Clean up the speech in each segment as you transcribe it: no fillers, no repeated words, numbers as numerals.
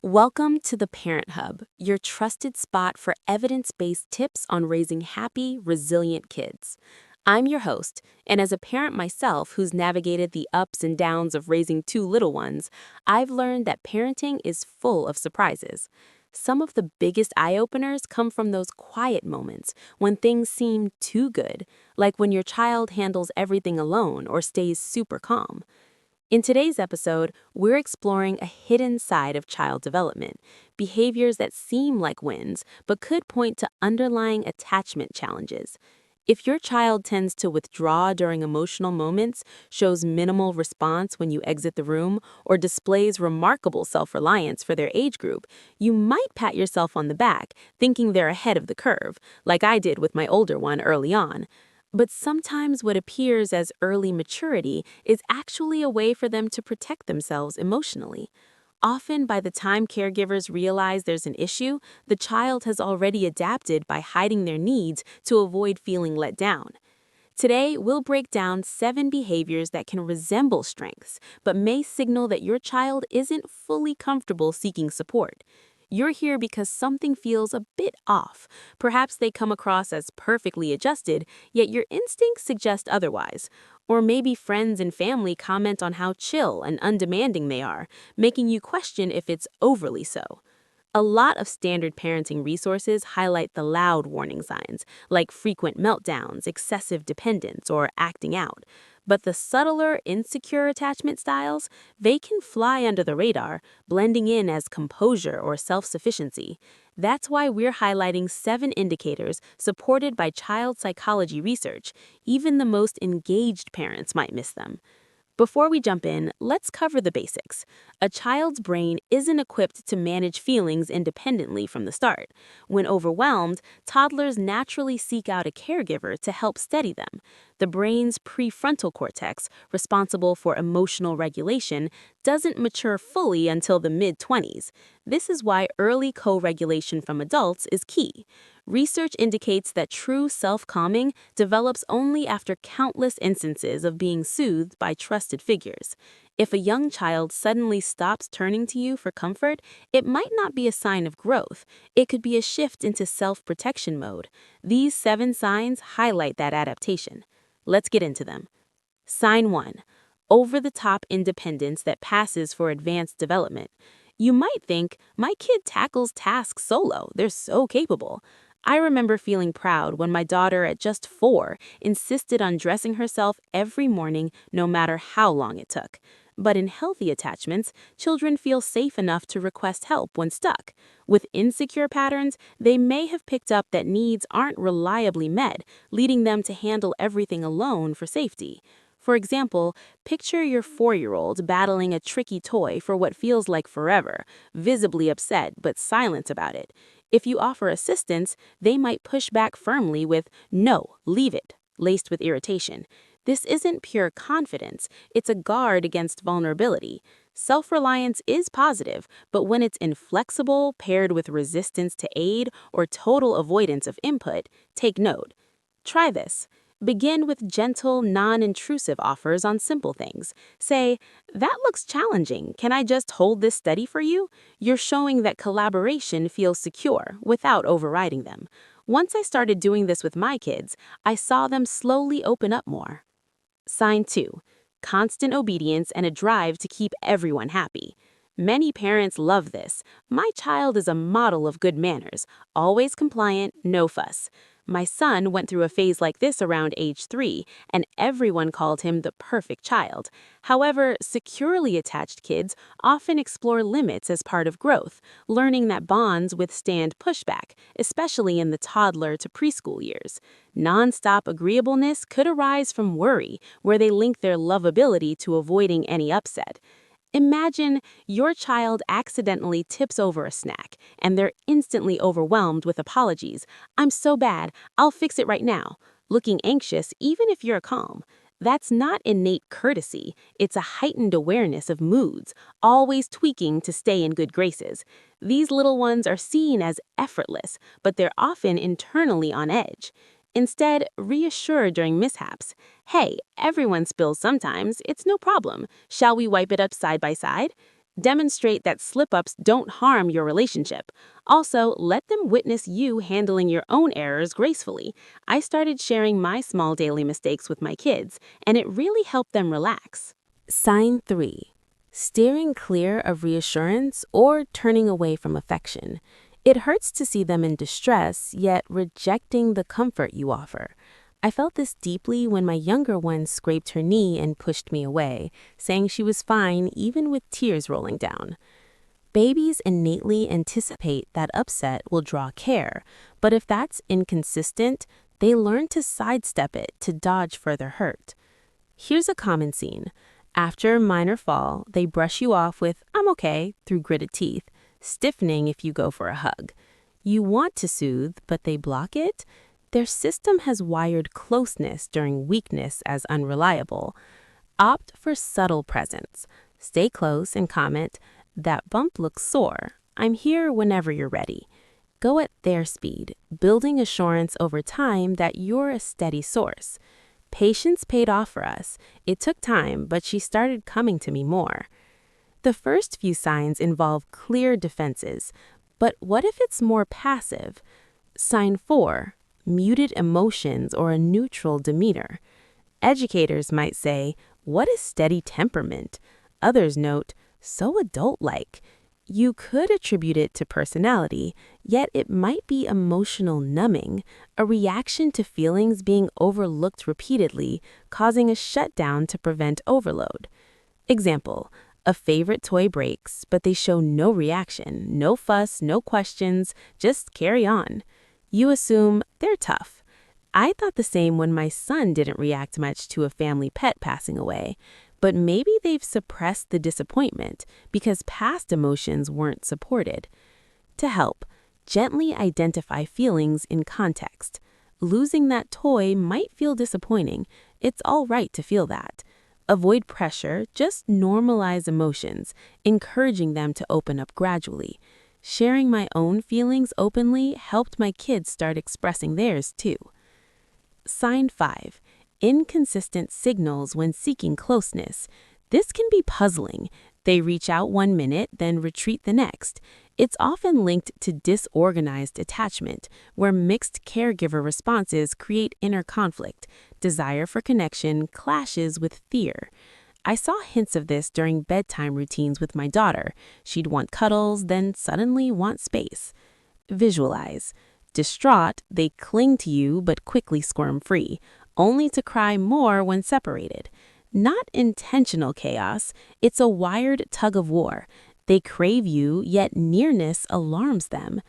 Welcome to the Parent Hub, your trusted spot for evidence-based tips on raising happy, resilient kids. I'm your host, and as a parent myself who's navigated the ups and downs of raising two little ones, I've learned that parenting is full of surprises. Some of the biggest eye-openers come from those quiet moments when things seem too good, like when your child handles everything alone or stays super calm. In today's episode, we're exploring a hidden side of child development, behaviors that seem like wins but could point to underlying attachment challenges. If your child tends to withdraw during emotional moments, shows minimal response when you exit the room, or displays remarkable self-reliance for their age group, you might pat yourself on the back, thinking they're ahead of the curve, like I did with my older one early on. But sometimes what appears as early maturity is actually a way for them to protect themselves emotionally. Often, by the time caregivers realize there's an issue, the child has already adapted by hiding their needs to avoid feeling let down. Today, we'll break down 7 behaviors that can resemble strengths, but may signal that your child isn't fully comfortable seeking support. You're here because something feels a bit off. Perhaps they come across as perfectly adjusted, yet your instincts suggest otherwise. Or maybe friends and family comment on how chill and undemanding they are, making you question if it's overly so. A lot of standard parenting resources highlight the loud warning signs, like frequent meltdowns, excessive dependence, or acting out. But the subtler, insecure attachment styles, they can fly under the radar, blending in as composure or self-sufficiency. That's why we're highlighting 7 indicators supported by child psychology research. Even the most engaged parents might miss them. Before we jump in, let's cover the basics. A child's brain isn't equipped to manage feelings independently from the start. When overwhelmed, toddlers naturally seek out a caregiver to help steady them. The brain's prefrontal cortex, responsible for emotional regulation, doesn't mature fully until the mid-20s. This is why early co-regulation from adults is key. Research indicates that true self-calming develops only after countless instances of being soothed by trusted figures. If a young child suddenly stops turning to you for comfort, it might not be a sign of growth. It could be a shift into self-protection mode. These 7 signs highlight that adaptation. Let's get into them. Sign 1. Over-the-top independence that passes for advanced development. You might think, my kid tackles tasks solo, they're so capable. I remember feeling proud when my daughter at just 4 insisted on dressing herself every morning no matter how long it took. But in healthy attachments, children feel safe enough to request help when stuck. With insecure patterns, they may have picked up that needs aren't reliably met, leading them to handle everything alone for safety. For example, picture your 4-year-old battling a tricky toy for what feels like forever, visibly upset but silent about it. If you offer assistance, they might push back firmly with, "No, leave it," laced with irritation. This isn't pure confidence, it's a guard against vulnerability. Self-reliance is positive, but when it's inflexible, paired with resistance to aid or total avoidance of input, take note. Try this. Begin with gentle, non-intrusive offers on simple things. Say, "That looks challenging. Can I just hold this steady for you?" You're showing that collaboration feels secure without overriding them. Once I started doing this with my kids, I saw them slowly open up more. Sign 2. Constant obedience and a drive to keep everyone happy. Many parents love this. "My child is a model of good manners, always compliant, no fuss." My son went through a phase like this around age 3, and everyone called him the perfect child. However, securely attached kids often explore limits as part of growth, learning that bonds withstand pushback, especially in the toddler to preschool years. Non-stop agreeableness could arise from worry, where they link their lovability to avoiding any upset. Imagine your child accidentally tips over a snack, and they're instantly overwhelmed with apologies. "I'm so bad, I'll fix it right now," looking anxious even if you're calm. That's not innate courtesy, it's a heightened awareness of moods, always tweaking to stay in good graces. These little ones are seen as effortless, but they're often internally on edge. Instead, reassure during mishaps. "Hey, everyone spills sometimes, it's no problem. Shall we wipe it up side by side?" Demonstrate that slip-ups don't harm your relationship. Also, let them witness you handling your own errors gracefully. I started sharing my small daily mistakes with my kids, and it really helped them relax. Sign 3. Steering clear of reassurance or turning away from affection. It hurts to see them in distress, yet rejecting the comfort you offer. I felt this deeply when my younger one scraped her knee and pushed me away, saying she was fine even with tears rolling down. Babies innately anticipate that upset will draw care, but if that's inconsistent, they learn to sidestep it to dodge further hurt. Here's a common scene. After a minor fall, they brush you off with, "I'm okay," through gritted teeth, stiffening if you go for a hug. You want to soothe, but they block it. Their system has wired closeness during weakness as unreliable. Opt for subtle presence. Stay close and comment, "That bump looks sore. I'm here whenever you're ready." Go at their speed, building assurance over time that you're a steady source. Patience paid off for us. It took time, but she started coming to me more. The first few signs involve clear defenses, but what if it's more passive? Sign 4. Muted emotions or a neutral demeanor. Educators might say, "What a steady temperament." Others note, "So adult-like." You could attribute it to personality, yet it might be emotional numbing, a reaction to feelings being overlooked repeatedly, causing a shutdown to prevent overload. Example, a favorite toy breaks, but they show no reaction, no fuss, no questions, just carry on. You assume they're tough. I thought the same when my son didn't react much to a family pet passing away. But maybe they've suppressed the disappointment because past emotions weren't supported. To help, gently identify feelings in context. Losing that toy might feel disappointing. It's all right to feel that. Avoid pressure, just normalize emotions, encouraging them to open up gradually. Sharing my own feelings openly helped my kids start expressing theirs too. Sign 5. Inconsistent signals when seeking closeness. This can be puzzling. They reach out one minute, then retreat the next. It's often linked to disorganized attachment, where mixed caregiver responses create inner conflict. Desire for connection clashes with fear. I saw hints of this during bedtime routines with my daughter. She'd want cuddles, then suddenly want space. Visualize. Distraught, they cling to you but quickly squirm free, only to cry more when separated. Not intentional chaos, it's a wired tug-of-war. They crave you, yet nearness alarms them.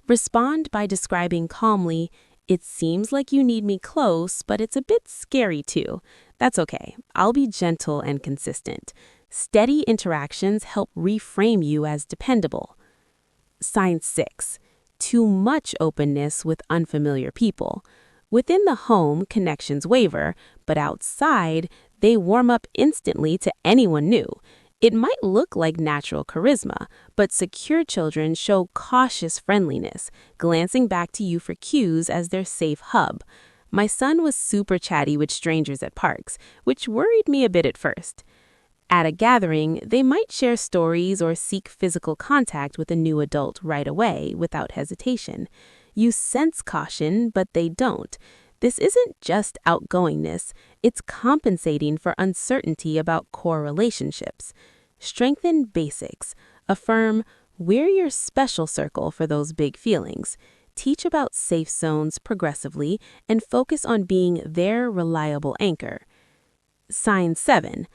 Respond by describing calmly, "It seems like you need me close, but it's a bit scary too." That's okay. I'll be gentle and consistent. Steady interactions help reframe you as dependable. Sign 6. Too much openness with unfamiliar people. Within the home, connections waver, but outside, they warm up instantly to anyone new. It might look like natural charisma, but secure children show cautious friendliness, glancing back to you for cues as their safe hub. My son was super chatty with strangers at parks, which worried me a bit at first. At a gathering, they might share stories or seek physical contact with a new adult right away without hesitation. You sense caution, but they don't. This isn't just outgoingness, it's compensating for uncertainty about core relationships. Strengthen basics. Affirm, "We're your special circle for those big feelings." Teach about safe zones progressively and focus on being their reliable anchor. Sign 7.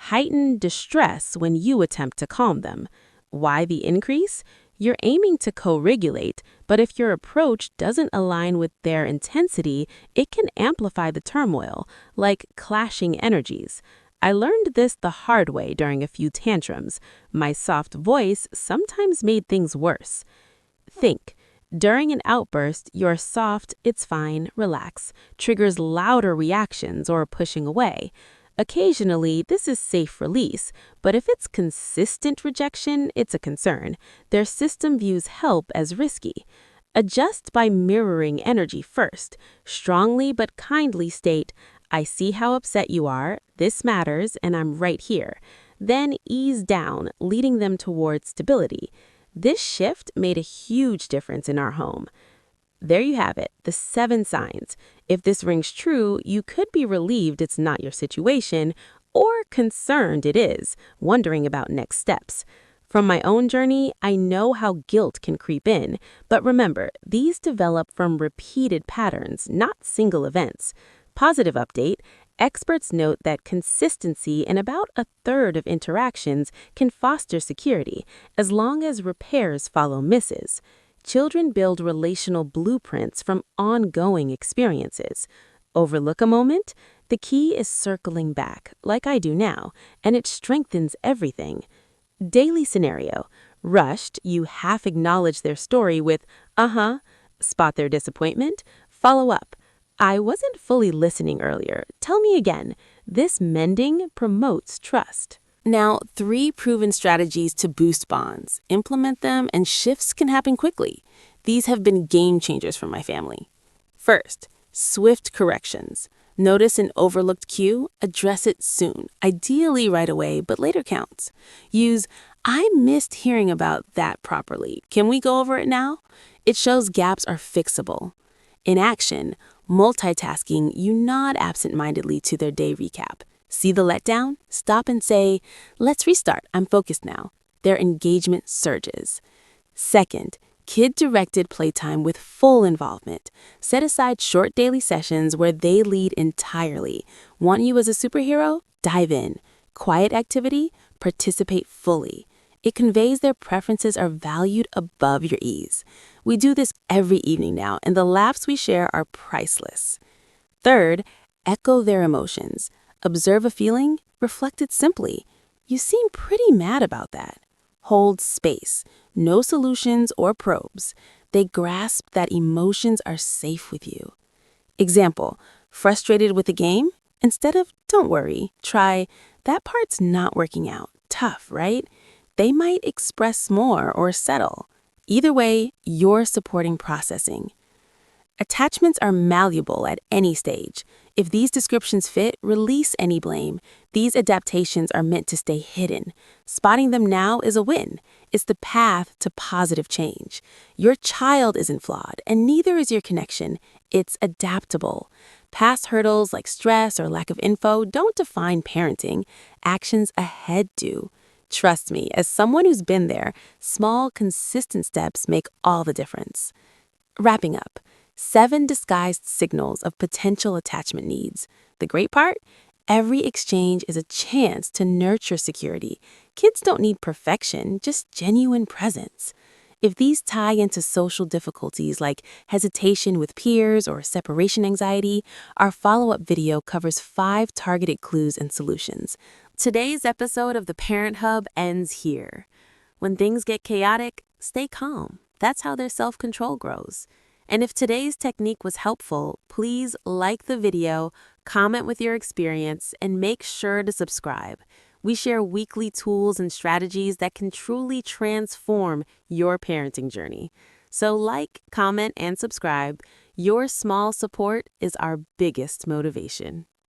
Heighten distress when you attempt to calm them. Why the increase? You're aiming to co-regulate, but if your approach doesn't align with their intensity, it can amplify the turmoil, like clashing energies. I learned this the hard way during a few tantrums. My soft voice sometimes made things worse. Think. During an outburst, your soft, "It's fine, relax," triggers louder reactions or pushing away. Occasionally, this is safe release, but if it's consistent rejection, it's a concern. Their system views help as risky. Adjust by mirroring energy first. Strongly but kindly state, "I see how upset you are, this matters, and I'm right here." then ease down, leading them towards stability. This shift made a huge difference in our home. There you have it, the 7 signs. If this rings true, you could be relieved it's not your situation, or concerned it is, wondering about next steps. From my own journey, I know how guilt can creep in, but remember, these develop from repeated patterns, not single events. Positive update: experts note that consistency in about a third of interactions can foster security, as long as repairs follow misses. Children build relational blueprints from ongoing experiences. Overlook a moment? The key is circling back, like I do now, and it strengthens everything. Daily scenario: rushed, you half acknowledge their story with, spot their disappointment, follow up. I wasn't fully listening earlier. Tell me again. This mending promotes trust. Now, 3 proven strategies to boost bonds. Implement them and shifts can happen quickly. These have been game changers for my family. First, swift corrections. Notice an overlooked cue, address it soon, ideally right away, but later counts. Use, I missed hearing about that properly. Can we go over it now? It shows gaps are fixable. In action, multitasking, you nod absent-mindedly to their day recap. See the letdown? Stop and say, let's restart, I'm focused now. Their engagement surges. Second, kid-directed playtime with full involvement. Set aside short daily sessions where they lead entirely. Want you as a superhero? Dive in. Quiet activity? Participate fully. It conveys their preferences are valued above your ease. We do this every evening now, and the laughs we share are priceless. Third, echo their emotions. Observe a feeling, reflect it simply. You seem pretty mad about that. Hold space. No solutions or probes. They grasp that emotions are safe with you. Example: frustrated with a game? Instead of, don't worry, try, that part's not working out. Tough, right? They might express more or settle. Either way, you're supporting processing. Attachments are malleable at any stage. If these descriptions fit, release any blame. These adaptations are meant to stay hidden. Spotting them now is a win. It's the path to positive change. Your child isn't flawed, and neither is your connection. It's adaptable. Past hurdles like stress or lack of info don't define parenting. Actions ahead do. Trust me, as someone who's been there, small, consistent steps make all the difference. Wrapping up, 7 disguised signals of potential attachment needs. The great part? Every exchange is a chance to nurture security. Kids don't need perfection, just genuine presence. If these tie into social difficulties like hesitation with peers or separation anxiety, our follow-up video covers 5 targeted clues and solutions. Today's episode of the Parent Hub ends here. When things get chaotic, stay calm. That's how their self-control grows. And if today's technique was helpful, please like the video, comment with your experience, and make sure to subscribe. We share weekly tools and strategies that can truly transform your parenting journey. So like, comment, and subscribe. Your small support is our biggest motivation.